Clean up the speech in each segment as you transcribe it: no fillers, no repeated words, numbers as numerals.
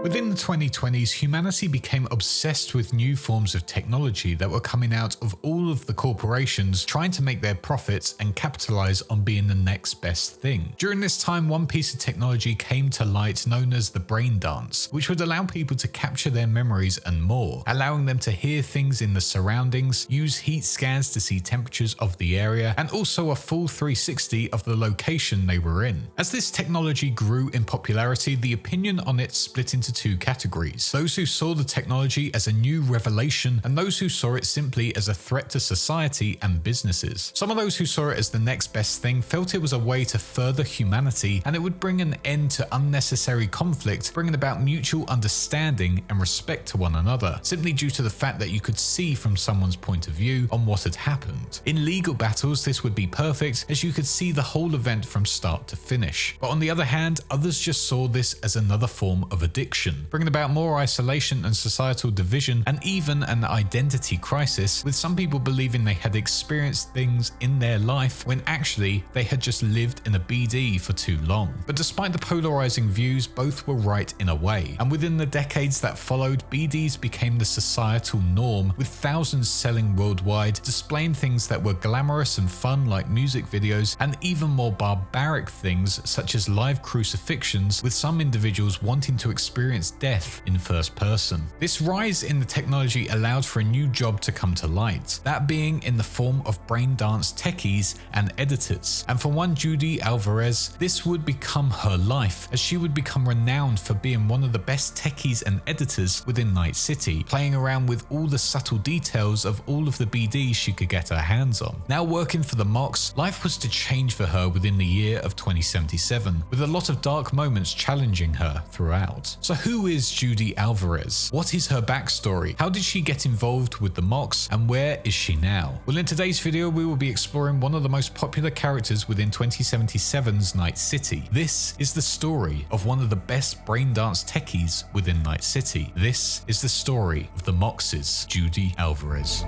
Within the 2020s, humanity became obsessed with new forms of technology that were coming out of all of the corporations trying to make their profits and capitalize on being the next best thing. During this time, one piece of technology came to light known as the Braindance, which would allow people to capture their memories and more, allowing them to hear things in the surroundings, use heat scans to see temperatures of the area, and also a full 360 of the location they were in. As this technology grew in popularity, the opinion on it split into two categories: those who saw the technology as a new revelation and those who saw it simply as a threat to society and businesses. Some of those who saw it as the next best thing felt it was a way to further humanity and it would bring an end to unnecessary conflict, bringing about mutual understanding and respect to one another, simply due to the fact that you could see from someone's point of view on what had happened. In legal battles, this would be perfect as you could see the whole event from start to finish. But on the other hand, others just saw this as another form of addiction, bringing about more isolation and societal division and even an identity crisis, with some people believing they had experienced things in their life when actually they had just lived in a BD for too long. But despite the polarizing views, both were right in a way, and within the decades that followed, BDs became the societal norm, with thousands selling worldwide, displaying things that were glamorous and fun like music videos, and even more barbaric things such as live crucifixions, with some individuals wanting to experience death in first person. This rise in the technology allowed for a new job to come to light, that being in the form of Braindance techies and editors. And for one Judy Alvarez, this would become her life, as she would become renowned for being one of the best techies and editors within Night City, playing around with all the subtle details of all of the BDs she could get her hands on. Now working for the Mox, life was to change for her within the year of 2077, with a lot of dark moments challenging her throughout. So who is Judy Alvarez? What is her backstory? How did she get involved with the Mox, and where is she now? Well, in today's video, we will be exploring one of the most popular characters within 2077's Night City. This is the story of one of the best Braindance techies within Night City. This is the story of the Mox's Judy Alvarez.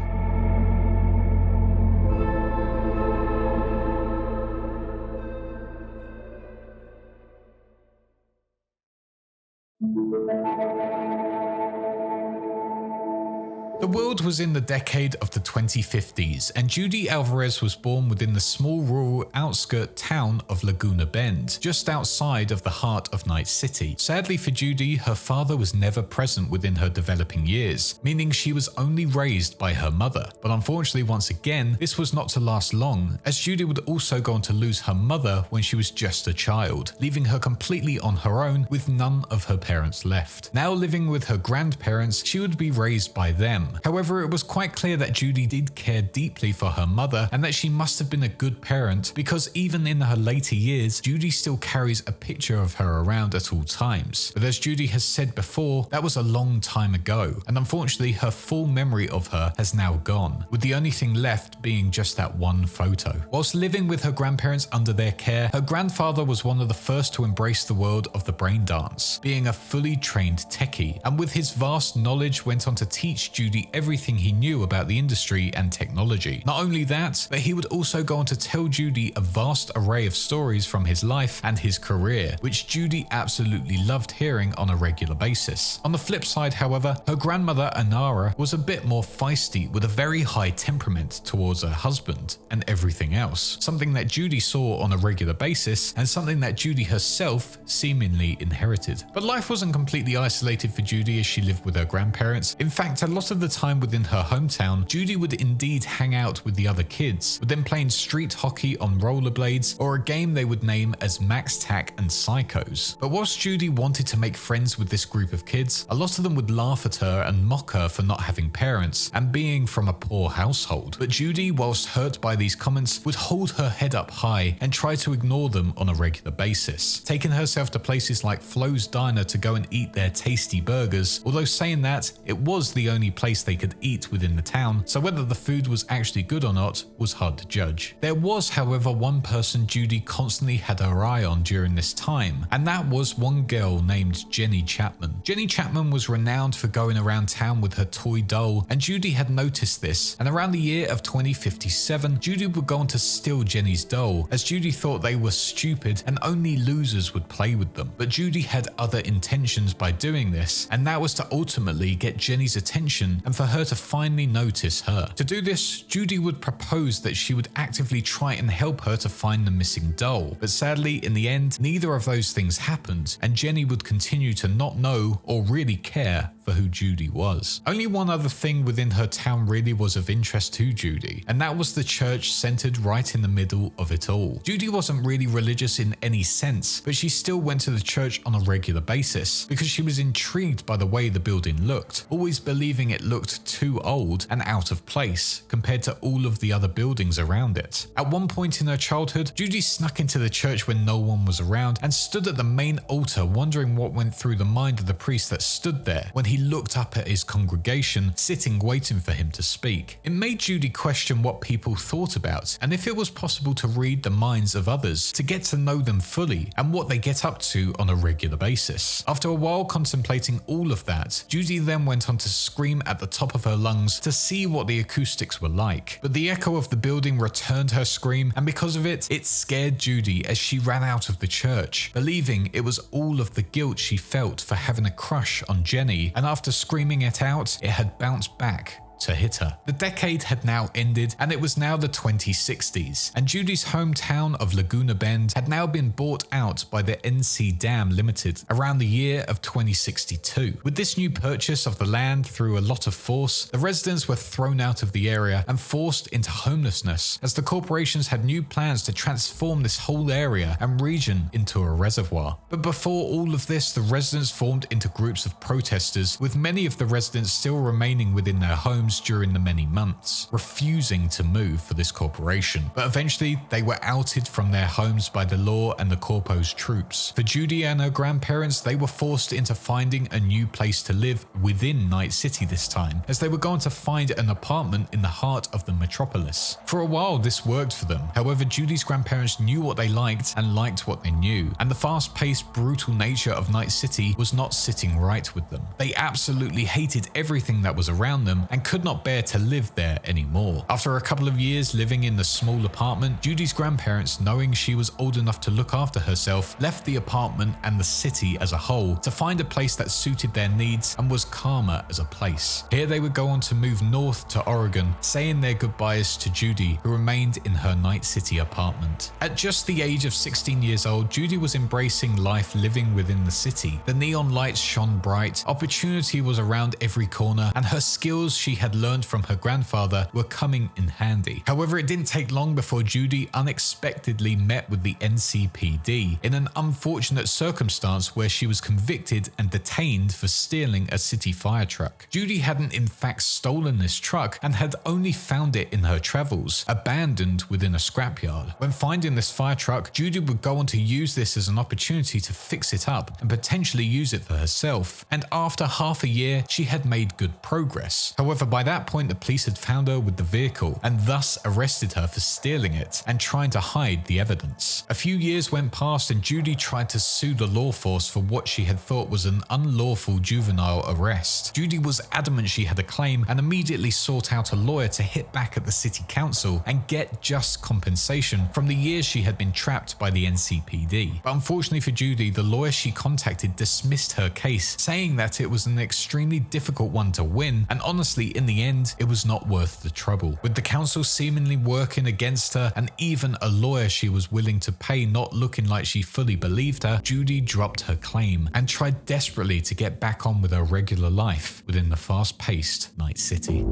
The world was in the decade of the 2050s, and Judy Alvarez was born within the small rural outskirt town of Laguna Bend, just outside of the heart of Night City. Sadly for Judy, her father was never present within her developing years, meaning she was only raised by her mother. But unfortunately, once again, this was not to last long, as Judy would also go on to lose her mother when she was just a child, leaving her completely on her own with none of her parents left. Now living with her grandparents, she would be raised by them. However, it was quite clear that Judy did care deeply for her mother and that she must have been a good parent, because even in her later years, Judy still carries a picture of her around at all times. But as Judy has said before, that was a long time ago, and unfortunately her full memory of her has now gone, with the only thing left being just that one photo. Whilst living with her grandparents under their care, her grandfather was one of the first to embrace the world of the Braindance, being a fully trained techie, and with his vast knowledge went on to teach Judy everything he knew about the industry and technology. Not only that, but he would also go on to tell Judy a vast array of stories from his life and his career, which Judy absolutely loved hearing on a regular basis. On the flip side, however, her grandmother Anara was a bit more feisty, with a very high temperament towards her husband and everything else, something that Judy saw on a regular basis and something that Judy herself seemingly inherited. But life wasn't completely isolated for Judy as she lived with her grandparents. In fact, a lot of the time within her hometown, Judy would indeed hang out with the other kids, with them playing street hockey on rollerblades, or a game they would name as Max Tack and Psychos. But whilst Judy wanted to make friends with this group of kids, a lot of them would laugh at her and mock her for not having parents and being from a poor household. But Judy, whilst hurt by these comments, would hold her head up high and try to ignore them on a regular basis, taking herself to places like Flo's Diner to go and eat their tasty burgers, although saying that it was the only place they could eat within the town, so whether the food was actually good or not was hard to judge. There was, however, one person Judy constantly had her eye on during this time, and that was one girl named Jenny Chapman. Jenny Chapman was renowned for going around town with her toy doll, and Judy had noticed this, and around the year of 2057, Judy would go on to steal Jenny's doll, as Judy thought they were stupid and only losers would play with them. But Judy had other intentions by doing this, and that was to ultimately get Jenny's attention and for her to finally notice her. To do this, Judy would propose that she would actively try and help her to find the missing doll, but sadly in the end neither of those things happened, and Jenny would continue to not know or really care for who Judy was. Only one other thing within her town really was of interest to Judy, and that was the church centered right in the middle of it all. Judy wasn't really religious in any sense, but she still went to the church on a regular basis because she was intrigued by the way the building looked, always believing it looked too old and out of place compared to all of the other buildings around it. At one point in her childhood, Judy snuck into the church when no one was around and stood at the main altar wondering what went through the mind of the priest that stood there when he looked up at his congregation sitting waiting for him to speak. It made Judy question what people thought about and if it was possible to read the minds of others, to get to know them fully and what they get up to on a regular basis. After a while contemplating all of that, Judy then went on to scream at the top of her lungs to see what the acoustics were like. But the echo of the building returned her scream, and because of it, it scared Judy as she ran out of the church, believing it was all of the guilt she felt for having a crush on Jenny, and after screaming it out, it had bounced back to hit her. The decade had now ended, and it was now the 2060s, and Judy's hometown of Laguna Bend had now been bought out by the NC Dam Limited around the year of 2062. With this new purchase of the land through a lot of force, the residents were thrown out of the area and forced into homelessness, as the corporations had new plans to transform this whole area and region into a reservoir. But before all of this, the residents formed into groups of protesters, with many of the residents still remaining within their homes during the many months, refusing to move for this corporation. But eventually they were outed from their homes by the law and the corpo's troops. For Judy and her grandparents, they were forced into finding a new place to live within Night City this time, as they were going to find an apartment in the heart of the metropolis. For a while this worked for them. However, Judy's grandparents knew what they liked and liked what they knew, and the fast-paced, brutal nature of Night City was not sitting right with them. They absolutely hated everything that was around them and could not bear to live there anymore. After a couple of years living in the small apartment, Judy's grandparents, knowing she was old enough to look after herself, left the apartment and the city as a whole to find a place that suited their needs and was calmer as a place. Here they would go on to move north to Oregon, saying their goodbyes to Judy, who remained in her Night City apartment. At just the age of 16 years old, Judy was embracing life living within the city. The neon lights shone bright, opportunity was around every corner, and her skills she had learned from her grandfather were coming in handy. However, it didn't take long before Judy unexpectedly met with the NCPD in an unfortunate circumstance where she was convicted and detained for stealing a city fire truck. Judy hadn't in fact stolen this truck and had only found it in her travels, abandoned within a scrapyard. When finding this fire truck, Judy would go on to use this as an opportunity to fix it up and potentially use it for herself, and after half a year she had made good progress. However, by that point the police had found her with the vehicle and thus arrested her for stealing it and trying to hide the evidence. A few years went past and Judy tried to sue the law force for what she had thought was an unlawful juvenile arrest. Judy was adamant she had a claim and immediately sought out a lawyer to hit back at the city council and get just compensation from the years she had been trapped by the NCPD. But unfortunately for Judy, the lawyer she contacted dismissed her case, saying that it was an extremely difficult one to win, and honestly in the end it was not worth the trouble. With the council seemingly working against her and even a lawyer she was willing to pay not looking like she fully believed her, Judy dropped her claim and tried desperately to get back on with her regular life within the fast-paced Night City.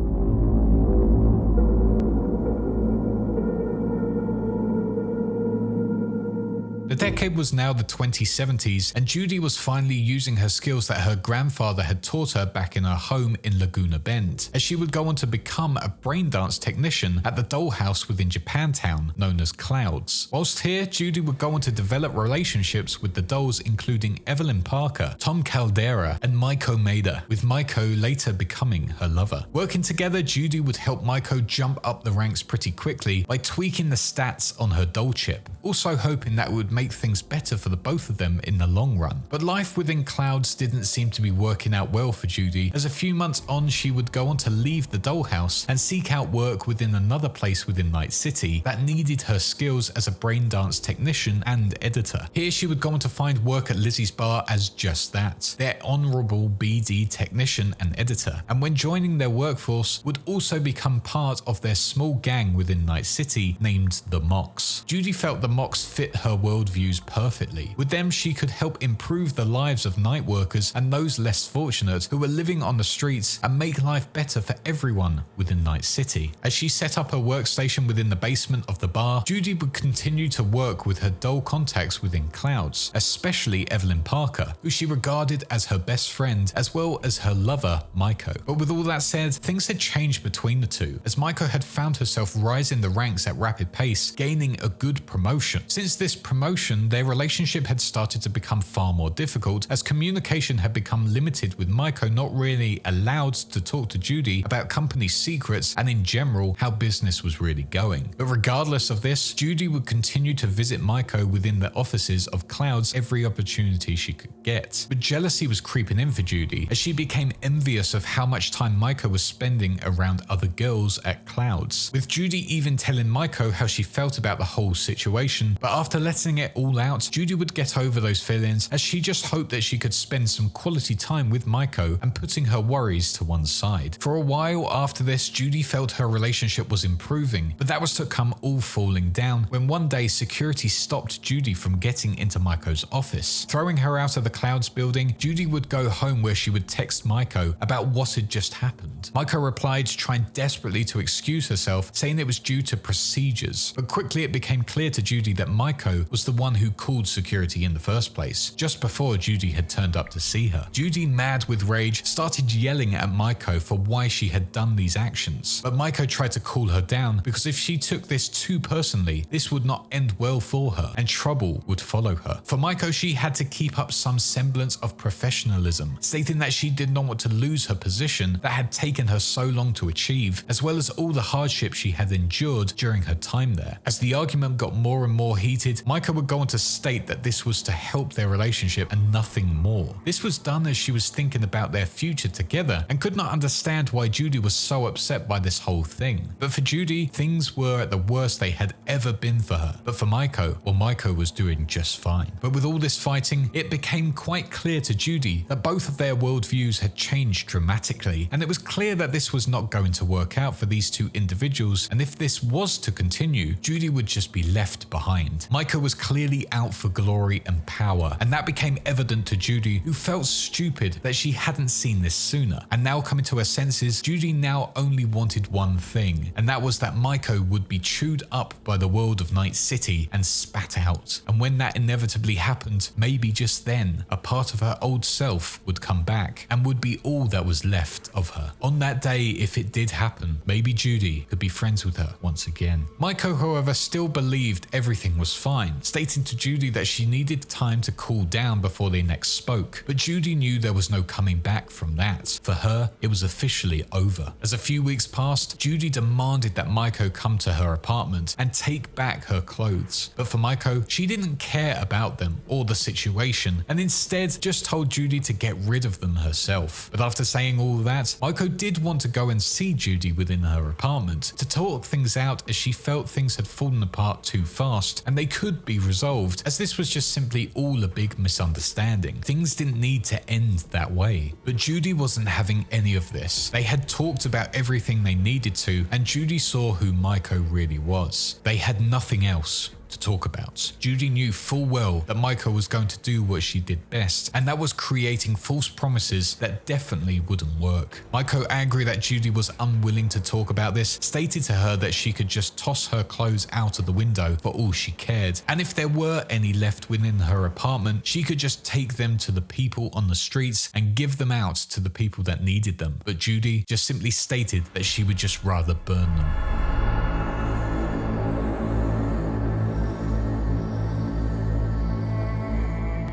The decade was now the 2070s, and Judy was finally using her skills that her grandfather had taught her back in her home in Laguna Bend, as she would go on to become a braindance technician at the dollhouse within Japantown, known as Clouds. Whilst here, Judy would go on to develop relationships with the dolls including Evelyn Parker, Tom Caldera, and Maiko Maeda, with Maiko later becoming her lover. Working together, Judy would help Maiko jump up the ranks pretty quickly by tweaking the stats on her doll chip, also hoping that it would make things better for the both of them in the long run. But life within Clouds didn't seem to be working out well for Judy, as a few months on she would go on to leave the dollhouse and seek out work within another place within Night City that needed her skills as a braindance technician and editor. Here she would go on to find work at Lizzie's Bar as just that, their honourable BD technician and editor, and when joining their workforce would also become part of their small gang within Night City named the Mox. Judy felt the Mox fit her worldviews perfectly. With them she could help improve the lives of night workers and those less fortunate who were living on the streets and make life better for everyone within Night City. As she set up her workstation within the basement of the bar, Judy would continue to work with her doll contacts within Clouds, especially Evelyn Parker, who she regarded as her best friend as well as her lover Maiko. But with all that said, things had changed between the two, as Maiko had found herself rising the ranks at rapid pace, gaining a good promotion. Since this promotion, their relationship had started to become far more difficult, as communication had become limited, with Maiko not really allowed to talk to Judy about company secrets and in general how business was really going. But regardless of this, Judy would continue to visit Maiko within the offices of Clouds every opportunity she could get. But jealousy was creeping in for Judy, as she became envious of how much time Maiko was spending around other girls at Clouds, with Judy even telling Maiko how she felt about the whole situation. But after letting it all out, Judy would get over those feelings, as she just hoped that she could spend some quality time with Maiko and putting her worries to one side. For a while after this, Judy felt her relationship was improving, but that was to come all falling down when one day security stopped Judy from getting into Maiko's office. Throwing her out of the Clouds building, Judy would go home, where she would text Maiko about what had just happened. Maiko replied, trying desperately to excuse herself, saying it was due to procedures. But quickly it became clear to Judy that Maiko was the one who called security in the first place, just before Judy had turned up to see her. Judy, mad with rage, started yelling at Maiko for why she had done these actions. But Maiko tried to cool her down, because if she took this too personally, this would not end well for her and trouble would follow her. For Maiko, she had to keep up some semblance of professionalism, stating that she did not want to lose her position that had taken her so long to achieve, as well as all the hardship she had endured during her time there. As the argument got more and more heated, Maiko would go on to state that this was to help their relationship and nothing more. This was done as she was thinking about their future together and could not understand why Judy was so upset by this whole thing. But for Judy, things were at the worst they had ever been for her. But for Maiko, well, Maiko was doing just fine. But with all this fighting, it became quite clear to Judy that both of their worldviews had changed dramatically, and it was clear that this was not going to work out for these two individuals, and if this was to continue, Judy would just be left behind. Maiko was clearly out for glory and power, and that became evident to Judy, who felt stupid that she hadn't seen this sooner. And now coming to her senses, Judy now only wanted one thing, and that was that Maiko would be chewed up by the world of Night City and spat out. And when that inevitably happened, maybe just then, a part of her old self would come back and would be all that was left of her. On that day, if it did happen, maybe Judy could be friends with her once again. Maiko, however, still believed everything was fine, stating to Judy that she needed time to cool down before they next spoke. But Judy knew there was no coming back from that. For her, it was officially over. As a few weeks passed, Judy demanded that Maiko come to her apartment and take back her clothes. But for Maiko, she didn't care about them or the situation, and instead just told Judy to get rid of them herself. But after saying all that, Maiko did want to go and see Judy within her apartment to talk things out, as she felt things had fallen apart too fast and they could be resolved, as this was just simply all a big misunderstanding. Things didn't need to end that way. But Judy wasn't having any of this. They had talked about everything they needed to, and Judy saw who Maiko really was. They had nothing else to talk about. Judy knew full well that Maiko was going to do what she did best, and that was creating false promises that definitely wouldn't work. Maiko, angry that Judy was unwilling to talk about this, stated to her that she could just toss her clothes out of the window for all she cared, and if there were any left within her apartment, she could just take them to the people on the streets and give them out to the people that needed them. But Judy just simply stated that she would just rather burn them.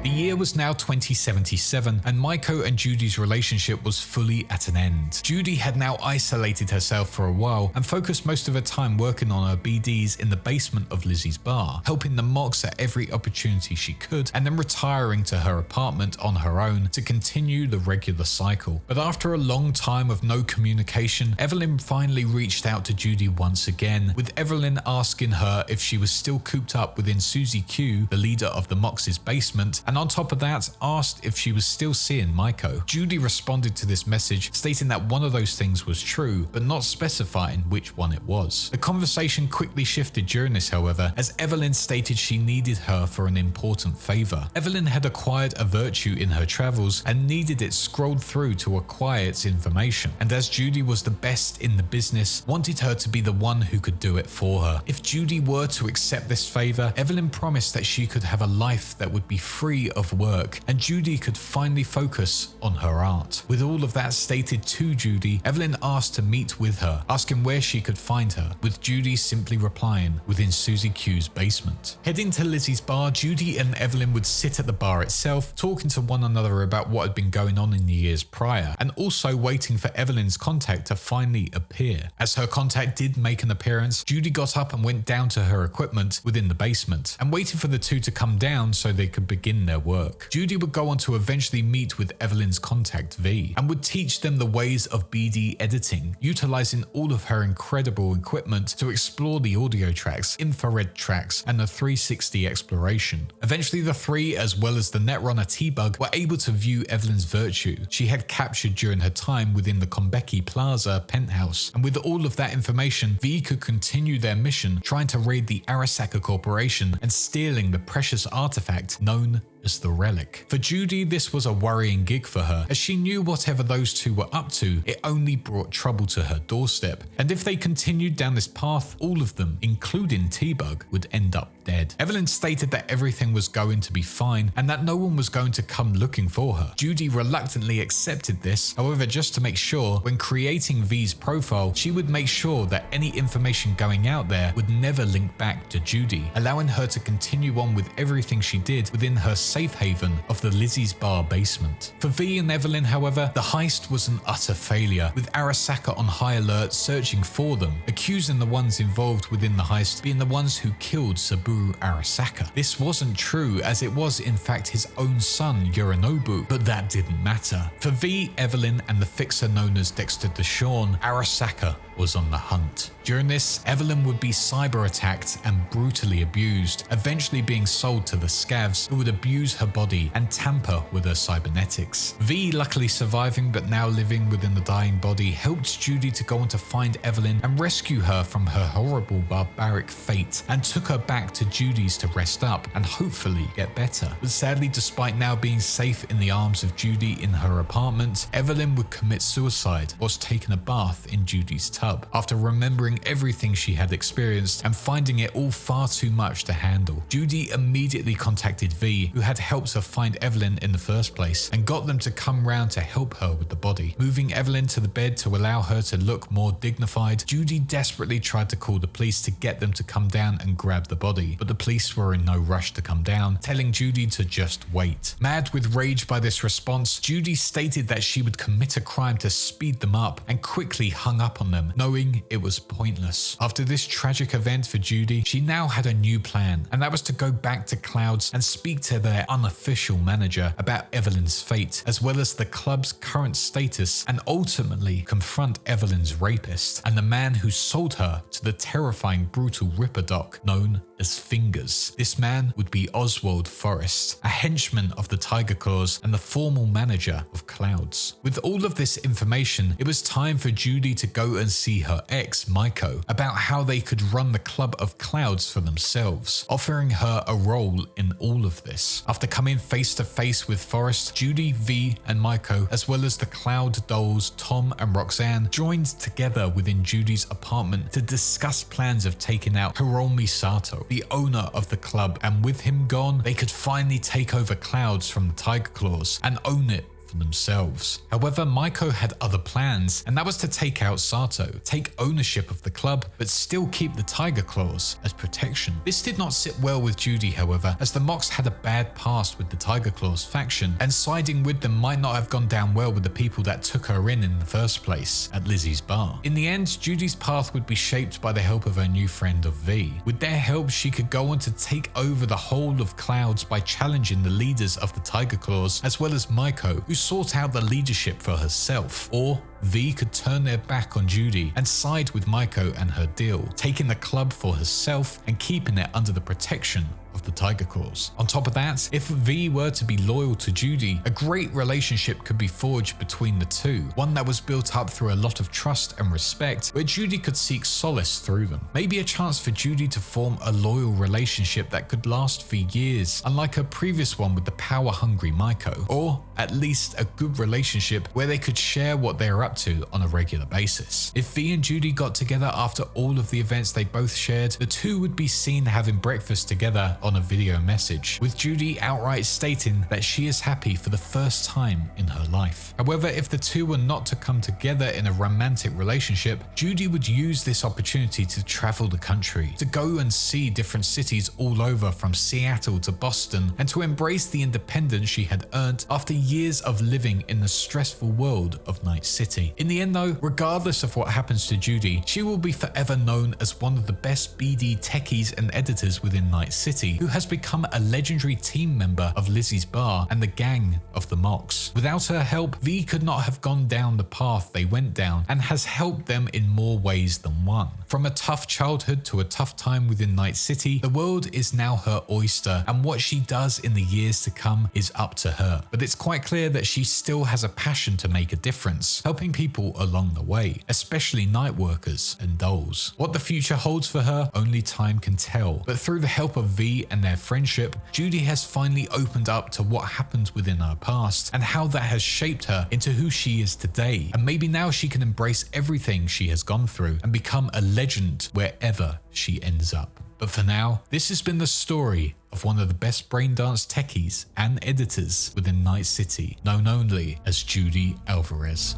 The year was now 2077, and Maiko and Judy's relationship was fully at an end. Judy had now isolated herself for a while and focused most of her time working on her BDs in the basement of Lizzie's bar, helping the Mox at every opportunity she could, and then retiring to her apartment on her own to continue the regular cycle. But after a long time of no communication, Evelyn finally reached out to Judy once again, with Evelyn asking her if she was still cooped up within Susie Q, the leader of the Mox's basement, and on top of that, asked if she was still seeing Maiko. Judy responded to this message, stating that one of those things was true, but not specifying which one it was. The conversation quickly shifted during this, however, as Evelyn stated she needed her for an important favor. Evelyn had acquired a virtue in her travels and needed it scrolled through to acquire its information, and as Judy was the best in the business, wanted her to be the one who could do it for her. If Judy were to accept this favor, Evelyn promised that she could have a life that would be free of work, and Judy could finally focus on her art. With all of that stated to Judy, Evelyn asked to meet with her, asking where she could find her, with Judy simply replying, within Susie Q's basement. Heading to Lizzie's bar, Judy and Evelyn would sit at the bar itself, talking to one another about what had been going on in the years prior, and also waiting for Evelyn's contact to finally appear. As her contact did make an appearance, Judy got up and went down to her equipment within the basement, and waited for the two to come down so they could begin their work. Judy would go on to eventually meet with Evelyn's contact V, and would teach them the ways of BD editing, utilizing all of her incredible equipment to explore the audio tracks, infrared tracks, and the 360 exploration. Eventually the three, as well as the Netrunner T-Bug, were able to view Evelyn's virtue she had captured during her time within the Konbeki Plaza penthouse, and with all of that information, V could continue their mission trying to raid the Arasaka Corporation and stealing the precious artifact known as the relic. For Judy, this was a worrying gig for her, as she knew whatever those two were up to, it only brought trouble to her doorstep, and if they continued down this path, all of them, including T-Bug, would end up dead. Evelyn stated that everything was going to be fine and that no one was going to come looking for her. Judy reluctantly accepted this, however, just to make sure when creating V's profile, she would make sure that any information going out there would never link back to Judy, allowing her to continue on with everything she did within her safe haven of the Lizzie's bar basement. For V and Evelyn, however, the heist was an utter failure, with Arasaka on high alert searching for them, accusing the ones involved within the heist being the ones who killed Saburo Arasaka. This wasn't true, as it was in fact his own son Yorinobu, but that didn't matter. For V, Evelyn, and the fixer known as Dexter Deshawn, Arasaka was on the hunt. During this, Evelyn would be cyber attacked and brutally abused, eventually being sold to the scavs who would abuse her body and tamper with her cybernetics. V, luckily surviving but now living within the dying body, helped Judy to go on to find Evelyn and rescue her from her horrible barbaric fate, and took her back to Judy's to rest up and hopefully get better. But sadly, despite now being safe in the arms of Judy in her apartment, Evelyn would commit suicide whilst taking a bath in Judy's tub, after remembering everything she had experienced and finding it all far too much to handle. Judy immediately contacted V, who had helped her find Evelyn in the first place, and got them to come round to help her with the body. Moving Evelyn to the bed to allow her to look more dignified, Judy desperately tried to call the police to get them to come down and grab the body, but the police were in no rush to come down, telling Judy to just wait. Mad with rage by this response, Judy stated that she would commit a crime to speed them up, and quickly hung up on them, knowing it was pointless. After this tragic event for Judy, she now had a new plan, and that was to go back to Clouds and speak to their unofficial manager about Evelyn's fate, as well as the club's current status, and ultimately confront Evelyn's rapist and the man who sold her to the terrifying brutal Ripper Doc known as Fingers. This man would be Oswald Forrest, a henchman of the Tiger Claws and the formal manager of Clouds. With all of this information, it was time for Judy to go and see her ex, Maiko, Maiko about how they could run the Club of Clouds for themselves, offering her a role in all of this. After coming face to face with Forrest, Judy, V, and Maiko, as well as the Cloud dolls Tom and Roxanne, joined together within Judy's apartment to discuss plans of taking out Hiromi Sato, the owner of the club, and with him gone, they could finally take over Clouds from the Tiger Claws and own it themselves. However, Maiko had other plans, and that was to take out Sato, take ownership of the club, but still keep the Tiger Claws as protection. This did not sit well with Judy, however, as the Mox had a bad past with the Tiger Claws faction, and siding with them might not have gone down well with the people that took her in the first place at Lizzie's bar. In the end, Judy's path would be shaped by the help of her new friend of V. With their help, she could go on to take over the whole of Clouds by challenging the leaders of the Tiger Claws, as well as Maiko, who sort out the leadership for herself, or V could turn their back on Judy and side with Maiko and her deal, taking the club for herself and keeping it under the protection of the Tiger Claws. On top of that, if V were to be loyal to Judy, a great relationship could be forged between the two, one that was built up through a lot of trust and respect, where Judy could seek solace through them. Maybe a chance for Judy to form a loyal relationship that could last for years, unlike her previous one with the power-hungry Maiko, or at least a good relationship where they could share what they're up to on a regular basis. If V and Judy got together after all of the events they both shared, the two would be seen having breakfast together on a video message, with Judy outright stating that she is happy for the first time in her life. However, if the two were not to come together in a romantic relationship, Judy would use this opportunity to travel the country, to go and see different cities all over from Seattle to Boston, and to embrace the independence she had earned after years of living in the stressful world of Night City. In the end though, regardless of what happens to Judy, she will be forever known as one of the best BD techies and editors within Night City, who has become a legendary team member of Lizzie's bar and the gang of the Mox. Without her help, V could not have gone down the path they went down, and has helped them in more ways than one. From a tough childhood to a tough time within Night City, the world is now her oyster, and what she does in the years to come is up to her. But it's quite clear that she still has a passion to make a difference, helping people along the way, especially night workers and dolls. What the future holds for her, only time can tell. But through the help of V and their friendship, Judy has finally opened up to what happened within her past and how that has shaped her into who she is today. And maybe now she can embrace everything she has gone through and become a legend wherever she ends up. But for now, this has been the story of one of the best Braindance techies and editors within Night City, known only as Judy Alvarez.